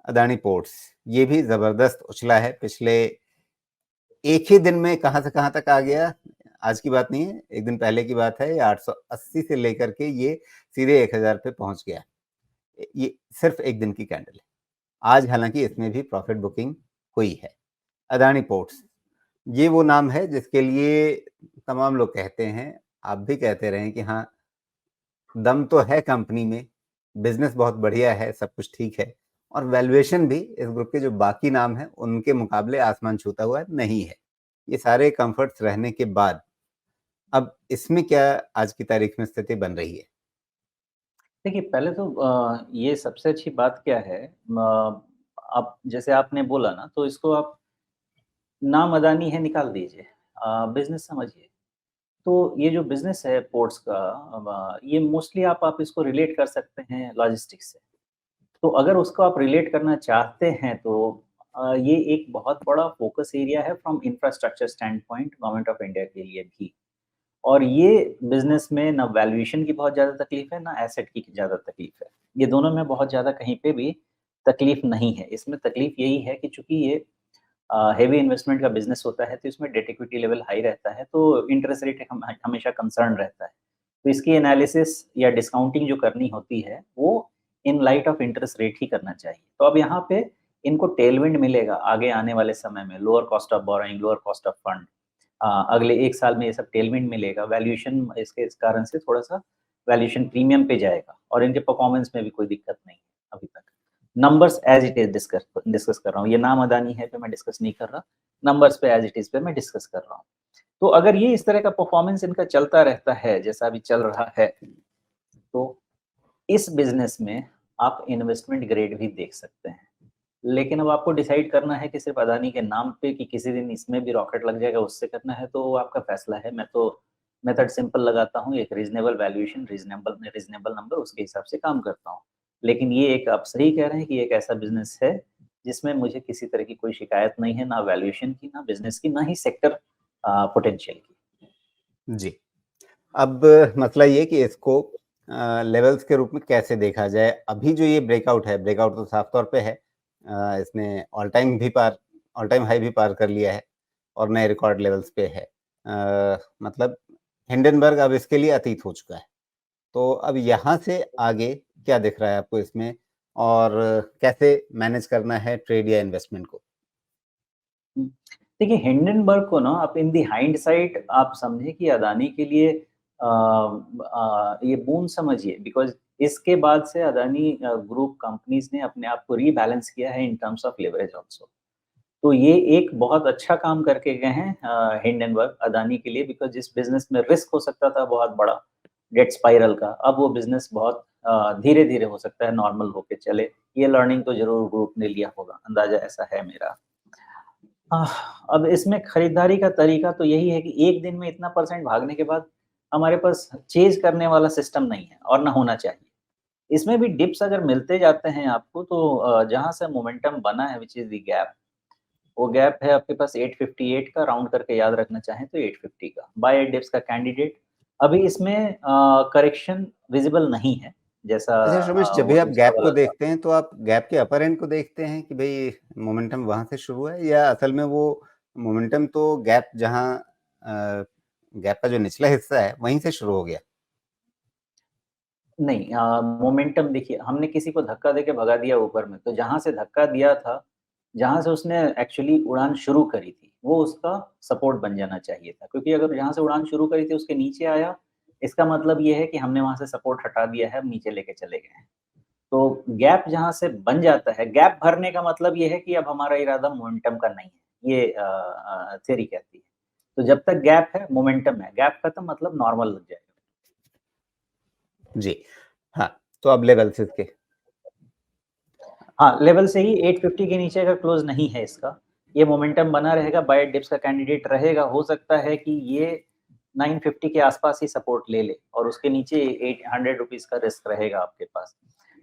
Adani ports, ये भी जबरदस्त उछला है। पिछले एक ही दिन में कहां से कहां तक आ गया, आज की बात नहीं है, एक दिन पहले की बात है। ये 880 से लेकर के ये सीधे 1000 पे पहुंच गया। ये सिर्फ एक दिन की कैंडल है। आज हालांकि इसमें भी प्रॉफिट बुकिंग हुई है। अदानी पोर्ट्स, ये वो नाम है जिसके लिए तमाम लोग कहते हैं, आप भी कहते रहे कि हाँ, दम तो है कंपनी में, बिजनेस बहुत बढ़िया है, सब कुछ ठीक है, और वैल्यूएशन भी इस ग्रुप के जो बाकी नाम हैं उनके मुकाबले आसमान छूता हुआ नहीं है। ये सारे कंफर्ट्स रहने के बाद अब इसमें क्या आज की तारीख में स्थिति बन रही है? देखिए, पहले तो ये सबसे अच्छी बात क्या है, आप जैसे आपने बोला ना, तो इसको आप नाम अदानी है निकाल दीजिए, बिज़नेस समझिए। तो ये जो बिज़नेस है पोर्ट्स का, ये मोस्टली आप इसको रिलेट कर सकते हैं लॉजिस्टिक्स से। तो अगर उसको आप रिलेट करना चाहते हैं तो ये एक बहुत बड़ा फ़ोकस एरिया है from infrastructure stand point government of India के लिए भी। और ये बिज़नेस में ना वैल्यूएशन की बहुत ज़्यादा तकलीफ़ है, ना एसेट की ज़्यादा तकलीफ़ है। ये दोनों में बहुत ज़्यादा कहीं पे भी तकलीफ़ नहीं है। इसमें तकलीफ़ यही है कि चूँकि ये हेवी इन्वेस्टमेंट का बिज़नेस होता है, तो इसमें डेट इक्विटी लेवल हाई रहता है, तो इंटरेस्ट रेट हमेशा कंसर्न रहता है। तो इसकी एनालिसिस या डिस्काउंटिंग जो करनी होती है, वो in light of interest rate ही करना चाहिए। तो अब यहाँ पे इनको टेलविंड मिलेगा आगे आने वाले समय में, lower cost of borrowing, lower cost of fund. अगले 1 साल में ये सब टेलविंड मिलेगा, वैल्यूएशन इसके इस कारण से थोड़ा-सा वैल्यूएशन प्रीमियम पे जाएगा और इनके परफॉर्मेंस में भी कोई दिक्कत नहीं है अभी तक। Numbers as it is discuss discuss कर रहा हूँ, ये नाम अदानी है पे मैं डिस्कस नहीं कर रहा, नंबर्स पे एज़ इट इज़ पे मैं डिस्कस कर रहा हूँ। तो अगर ये इस तरह का परफॉर्मेंस इनका चलता रहता है, जैसा अभी चल रहा है, तो इस बिज़नेस में आप इन्वेस्टमेंट ग्रेड भी देख सकते हैं। लेकिन अब आपको डिसाइड करना है कि सिर्फ़ अदानी के नाम पे कि किसी दिन इसमें भी रॉकेट लग जाएगा, उससे करना है, तो वो आपका फ़ैसला है। मैं तो मेथड सिंपल लगाता हूँ, एक reasonable valuation, reasonable reasonable number, उसके हिसाब से काम करता हूँ। लेकिन ये एक आप सही कह रहे हैं कि ये एक ऐसा बिज़नेस है, जिसमें मुझे किसी तरह की कोई शिकायत नहीं है, ना वैल्यूएशन की, ना बिज़नेस की, ना ही सेक्टर पोटेंशियल की। जी। अब मसला ये कि इसको लेवल्स के रूप में कैसे देखा जाए? अभी जो ये ब्रेकआउट है, ब्रेकआउट तो साफ तौर पे है। इसने ऑल टाइम हाई भी पार कर लिया है और नए रिकॉर्ड लेवल्स पे है। मतलब हिंडनबर्ग अब इसके लिए अतीत हो चुका है। तो अब यहाँ से आगे क्या दिख रहा है आपको इसमें, और कैसे मैनेज करना है ट्रेड या इन्वेस्टमेंट को? हुँ। देखिए, हिंडनबर्ग को ना आप इन द हाइंडसाइट आप समझिए कि अदानी के लिए ये बून समझिए, बिकॉज़ इसके बाद से अदानी ग्रुप कंपनीज़ ने अपने आप को रीबैलेंस किया है in terms of leverage also. तो ये एक बहुत अच्छा काम करके गए हैं हिंडनबर्ग अदानी के लिए, बिकॉज़ जिस बिज़नेस में रिस्क हो सकता था बहुत बड़ा, डेट स्पाइरल का, अब वो बिज़नेस बहुत धीरे-धीरे हो सकता है नॉर्मल होके चले। ये लर्निंग तो ज़रूर ग्रुप ने लिया होगा, अंदाज़ा ऐसा है मेरा। आह, अब इसमें खरीदारी का तरीका तो यही है कि एक दिन में इतना परसेंट भागने के बाद हमारे पास चेज़ करने वाला सिस्टम नहीं है और ना होना चाहिए। इसमें भी डिप्स अगर मिलते जाते हैं आपको तो जहाँ से मोमेंटम बना है व्हिच इज़ द गैप, वो गैप है आपके पास 858 का, राउंड करके याद रखना चाहें तो 850 का। बाय डिप्स का कैंडिडेट अभी इसमें करेक्शन विज़िबल नहीं है, जैसा अच्छा रमेश, जब भी वो आप दूसरा गैप को वाला था। देखते हैं तो आप गैप के अपर एंड को देखते हैं कि भई मोमेंटम वहाँ से शुरू है, या असल में वो मोमेंटम तो गैप जहाँ गैप का जो निचला हिस्सा है वहीं से शुरू हो गया? नहीं, मोमेंटम देखिए, हमने किसी को धक्का देके भगा दिया ऊपर में, तो जहाँ से धक्का दिया था, जहाँ से उसने एक्चुअली उड़ान शुरू करी थी, वो उसका सपोर्ट बन जाना चाहिए था। क्योंकि अगर जहाँ से उड़ान शुरू करी थी उसके नीचे आया, इसका मतलब ये है कि हमने वहाँ से सपोर्ट हटा दिया है, अब नीचे लेके चले गए हैं। तो गैप जहाँ से बन जाता है, गैप भरने का मतलब ये है कि अब हमारा इरादा मोमेंटम का नहीं है, ये थ्योरी कहती है। तो जब तक गैप है, मोमेंटम है, गैप खत्म मतलब नॉर्मल लग जाएगा। जी। हाँ, तो अब लेवल्स इसके। हाँ, लेवल से ही 850 के नीचे अगर क्लोज़ नहीं है इसका, ये मोमेंटम बना रहेगा, बाय डिप्स का कैंडिडेट रहेगा, हो सकता है कि ये 950 के आस-पास ही सपोर्ट ले ले और उसके नीचे 800 रुपीज़ का रिस्क रहेगा आपके पास।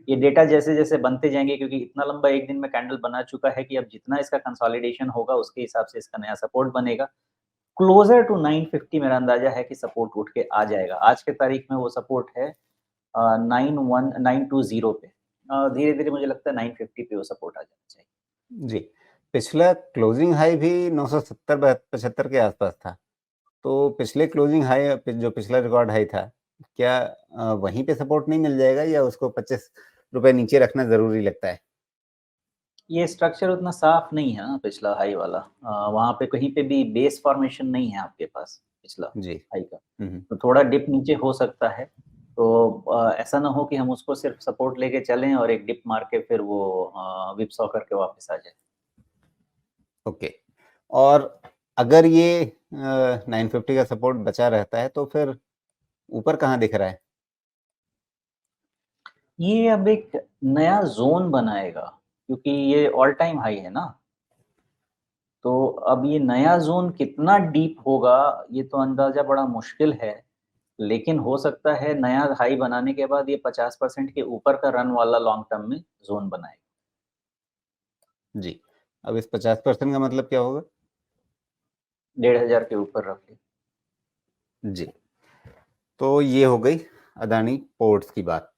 ये डेटा जैसे-जैसे बनते जाएँगे, क्योंकि इतना लंबा एक दिन में कैंडल बना चुका है कि अब जितना इसका कंसोलिडेशन होगा, उसके हिसाब से इसका नया सपोर्ट बनेगा। क्लोज़र टू 950 मेरा अंदाज़ा है कि सपोर्ट उठ के आ जाएगा। आज के तारीख में वो सपोर्ट है 91 920 पे। धीरे-धीरे मुझे लगता है 950 पे वो सपोर्ट आ जाना चाहिए। जी। पिछला क्लोजिंग हाई भी 970-75 के आसपास था। तो पिछले क्लोजिंग हाई जो पिछला रिकॉर्ड हाई था, क्या वहीं पे सपोर्ट नहीं मिल जाएगा या उसको ₹25 नीचे रखना ज़रूरी लगता है? ये स्ट्रक्चर उतना साफ नहीं है ना पिछला हाई वाला। वहाँ पे कहीं पे भी बेस फॉर्मेशन नहीं है आपके पास पिछला जी। हाई का। हुँ, हुँ। तो थोड़ा डिप नीचे हो सकता है। तो ऐसा ना हो कि हम उसको सिर्फ सपोर्ट लेके चलें और एक डिप मार के फिर वो व्हिपसॉ करके वापस आ जाए। ओके। और अगर ये 950 का सपोर्ट बचा रहता है तो फिर ऊपर कहाँ दिख रहा है? ये अब एक नया ज़ोन बनाएगा क्योंकि ये ऑल टाइम हाई है ना। तो अब ये नया ज़ोन कितना डीप होगा, ये तो अंदाज़ा बड़ा मुश्किल है। लेकिन हो सकता है नया हाई बनाने के बाद ये 50% के ऊपर का रन वाला लॉन्ग टर्म में ज़ोन बनाएगा। जी। अब इस 50% का मतलब क्या होगा? 1500 के ऊपर रफली। जी। तो ये हो गई अदानी पोर्ट्स की बात।